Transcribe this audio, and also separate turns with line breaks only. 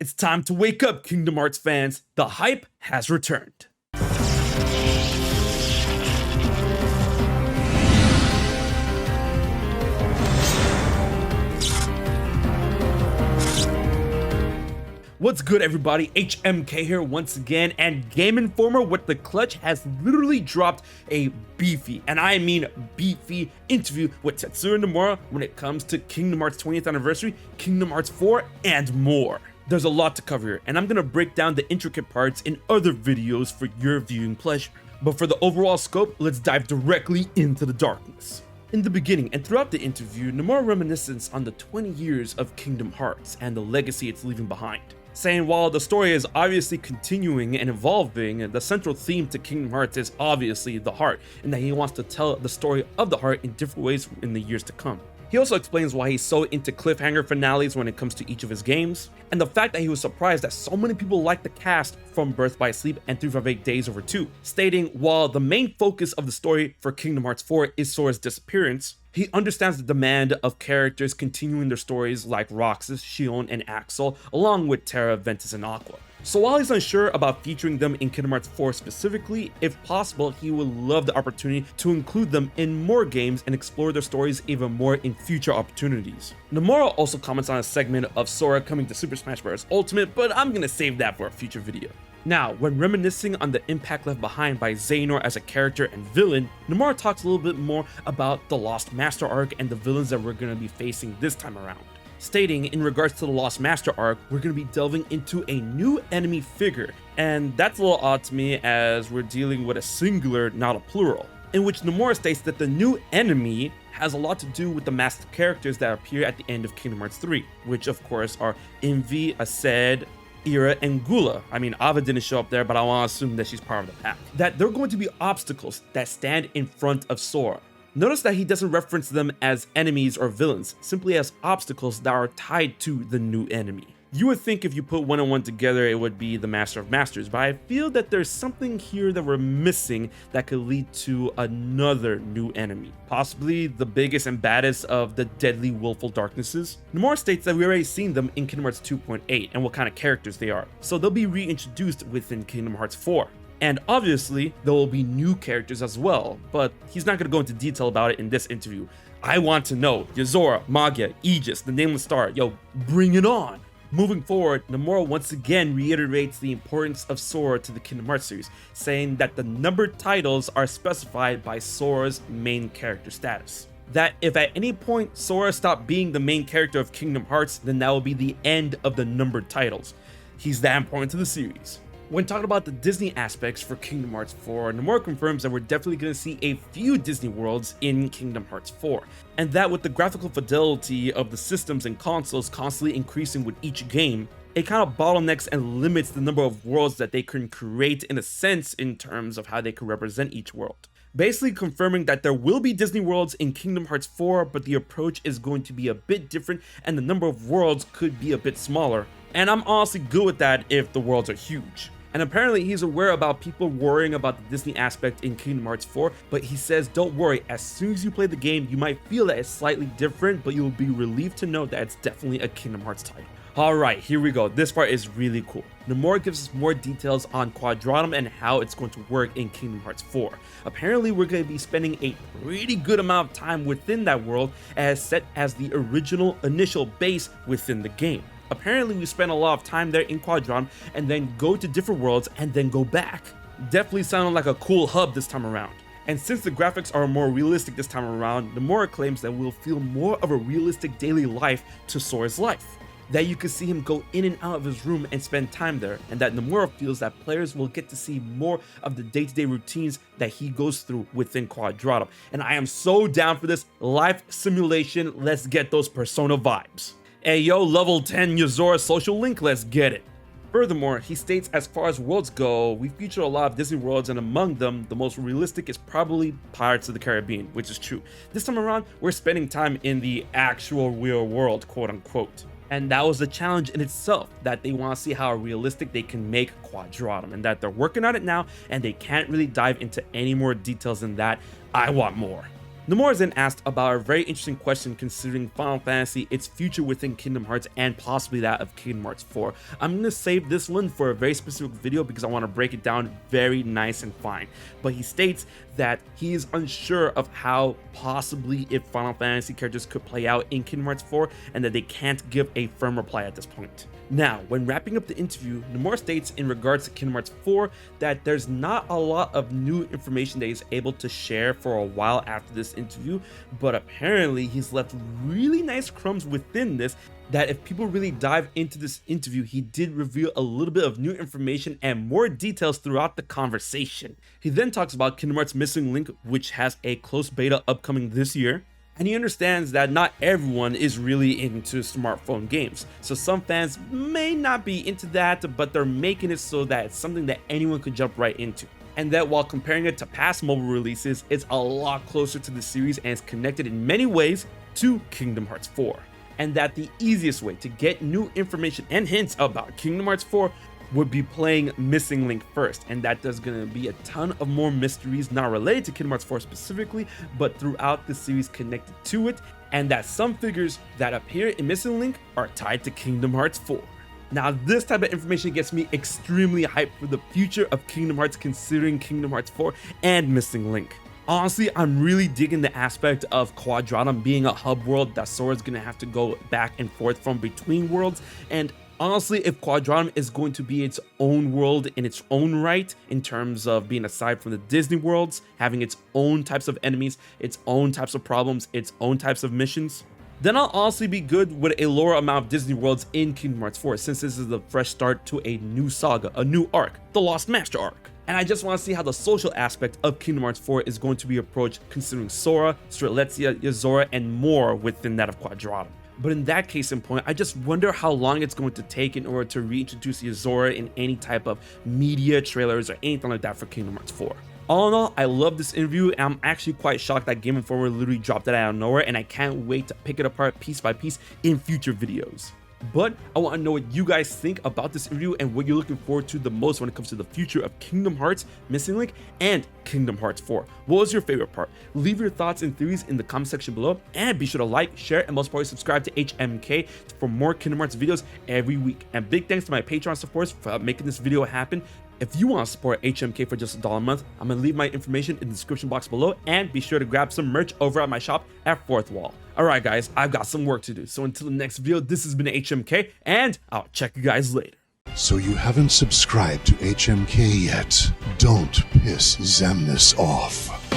It's time to wake up, Kingdom Hearts fans. The hype has returned. What's good, everybody? HMK here once again, and Game Informer with the Clutch has literally dropped a beefy, and I mean beefy, interview with Tetsuya Nomura when it comes to Kingdom Hearts 20th anniversary, Kingdom Hearts 4, and more. There's a lot to cover here, and I'm gonna break down the intricate parts in other videos for your viewing pleasure. But for the overall scope, let's dive directly into the darkness. In the beginning and throughout the interview, Nomura reminiscence on the 20 years of Kingdom Hearts and the legacy it's leaving behind, saying while the story is obviously continuing and evolving, the central theme to Kingdom Hearts is obviously the heart, and that he wants to tell the story of the heart in different ways in the years to come. He also explains why he's so into cliffhanger finales when it comes to each of his games, and the fact that he was surprised that so many people liked the cast from Birth by Sleep and 358 Days Over 2, stating while the main focus of the story for Kingdom Hearts 4 is Sora's disappearance, he understands the demand of characters continuing their stories like Roxas, Xion, and Axel, along with Terra, Ventus, and Aqua. So while he's unsure about featuring them in Kingdom Hearts 4 specifically, if possible, he would love the opportunity to include them in more games and explore their stories even more in future opportunities. Nomura also comments on a segment of Sora coming to Super Smash Bros. Ultimate, but I'm gonna save that for a future video. Now, when reminiscing on the impact left behind by Xehanort as a character and villain, Nomura talks a little bit more about the Lost Master arc and the villains that we're going to be facing this time around, stating in regards to the Lost Master arc, we're going to be delving into a new enemy figure, and that's a little odd to me as we're dealing with a singular, not a plural, in which Nomura states that the new enemy has a lot to do with the masked characters that appear at the end of Kingdom Hearts 3, which of course are Envy, Aced, Ira, and Gula. I mean, Ava didn't show up there, but I want to assume that she's part of the pack. That they're going to be obstacles that stand in front of Sora. Notice that he doesn't reference them as enemies or villains, simply as obstacles that are tied to the new enemy. You would think if you put one and one together, it would be the Master of Masters, but I feel that there's something here that we're missing that could lead to another new enemy, possibly the biggest and baddest of the deadly willful darknesses. Nomura states that we already seen them in Kingdom Hearts 2.8 and what kind of characters they are, so they'll be reintroduced within Kingdom Hearts 4. And obviously, there will be new characters as well, but he's not going to go into detail about it in this interview. I want to know, Yozora, Magia, Aegis, the Nameless Star, yo, bring it on! Moving forward, Nomura once again reiterates the importance of Sora to the Kingdom Hearts series, saying that the numbered titles are specified by Sora's main character status. That if at any point Sora stopped being the main character of Kingdom Hearts, then that will be the end of the numbered titles. He's that important to the series. When talking about the Disney aspects for Kingdom Hearts 4, Nomura confirms that we're definitely going to see a few Disney worlds in Kingdom Hearts 4, and that with the graphical fidelity of the systems and consoles constantly increasing with each game, it kind of bottlenecks and limits the number of worlds that they can create in a sense in terms of how they can represent each world. Basically confirming that there will be Disney worlds in Kingdom Hearts 4, but the approach is going to be a bit different and the number of worlds could be a bit smaller, and I'm honestly good with that if the worlds are huge. And apparently he's aware about people worrying about the Disney aspect in Kingdom Hearts 4, but he says don't worry, as soon as you play the game you might feel that it's slightly different, but you'll be relieved to know that it's definitely a Kingdom Hearts title. Alright, here we go, this part is really cool. Nomura gives us more details on Quadratum and how it's going to work in Kingdom Hearts 4. Apparently we're going to be spending a pretty good amount of time within that world as set as the original initial base within the game. Apparently we spent a lot of time there in Quadratum and then go to different worlds and then go back. Definitely sounded like a cool hub this time around. And since the graphics are more realistic this time around, Nomura claims that we'll feel more of a realistic daily life to Sora's life. That you can see him go in and out of his room and spend time there, and that Nomura feels that players will get to see more of the day-to-day routines that he goes through within Quadratum. And I am so down for this life simulation, let's get those Persona vibes. Hey yo, level 10 Yozora social link, let's get it. Furthermore, he states as far as worlds go, we feature a lot of Disney worlds and among them, the most realistic is probably Pirates of the Caribbean, which is true. This time around, we're spending time in the actual real world, quote unquote. And that was the challenge in itself, that they want to see how realistic they can make Quadratum, and that they're working on it now and they can't really dive into any more details than that. I want more. Nomura is then asked about a very interesting question considering Final Fantasy, its future within Kingdom Hearts, and possibly that of Kingdom Hearts 4. I'm going to save this one for a very specific video because I want to break it down very nice and fine. But he states that he is unsure of how possibly if Final Fantasy characters could play out in Kingdom Hearts 4 and that they can't give a firm reply at this point. Now, when wrapping up the interview, Nomura states in regards to Kingdom Hearts 4 that there's not a lot of new information that he's able to share for a while after this interview, but apparently he's left really nice crumbs within this that if people really dive into this interview, he did reveal a little bit of new information and more details throughout the conversation. He then talks about Kingdom Hearts Missing Link, which has a close beta upcoming this year. And he understands that not everyone is really into smartphone games. So some fans may not be into that, but they're making it so that it's something that anyone could jump right into. And that while comparing it to past mobile releases, it's a lot closer to the series and is connected in many ways to Kingdom Hearts 4. And that the easiest way to get new information and hints about Kingdom Hearts 4 would be playing Missing Link first, and that there's gonna be a ton of more mysteries not related to Kingdom Hearts 4 specifically, but throughout the series connected to it, and that some figures that appear in Missing Link are tied to Kingdom Hearts 4. Now, this type of information gets me extremely hyped for the future of Kingdom Hearts considering Kingdom Hearts 4 and Missing Link. Honestly, I'm really digging the aspect of Quadratum being a hub world that Sora's gonna have to go back and forth from between worlds, and honestly, if Quadratum is going to be its own world in its own right, in terms of being aside from the Disney worlds, having its own types of enemies, its own types of problems, its own types of missions, then I'll honestly be good with a lower amount of Disney worlds in Kingdom Hearts 4, since this is the fresh start to a new saga, a new arc, the Lost Master arc. And I just want to see how the social aspect of Kingdom Hearts 4 is going to be approached considering Sora, Strelitzia, Yozora, and more within that of Quadratum. But in that case in point, I just wonder how long it's going to take in order to reintroduce Yozora in any type of media, trailers, or anything like that for Kingdom Hearts 4. All in all, I love this interview, and I'm actually quite shocked that Game Informer literally dropped it out of nowhere, and I can't wait to pick it apart piece by piece in future videos. But I want to know what you guys think about this interview and what you're looking forward to the most when it comes to the future of Kingdom Hearts Missing Link and Kingdom Hearts 4. What was your favorite part? Leave your thoughts and theories in the comment section below, and be sure to like, share, and most importantly subscribe to HMK for more Kingdom Hearts videos every week. And big thanks to my Patreon supporters for making this video happen. If you want to support HMK for just $1 a month, I'm going to leave my information in the description box below, and be sure to grab some merch over at my shop at Fourth Wall. Alright guys, I've got some work to do, so until the next video, this has been HMK, and I'll check you guys later.
So you haven't subscribed to HMK yet? Don't piss Xemnas off.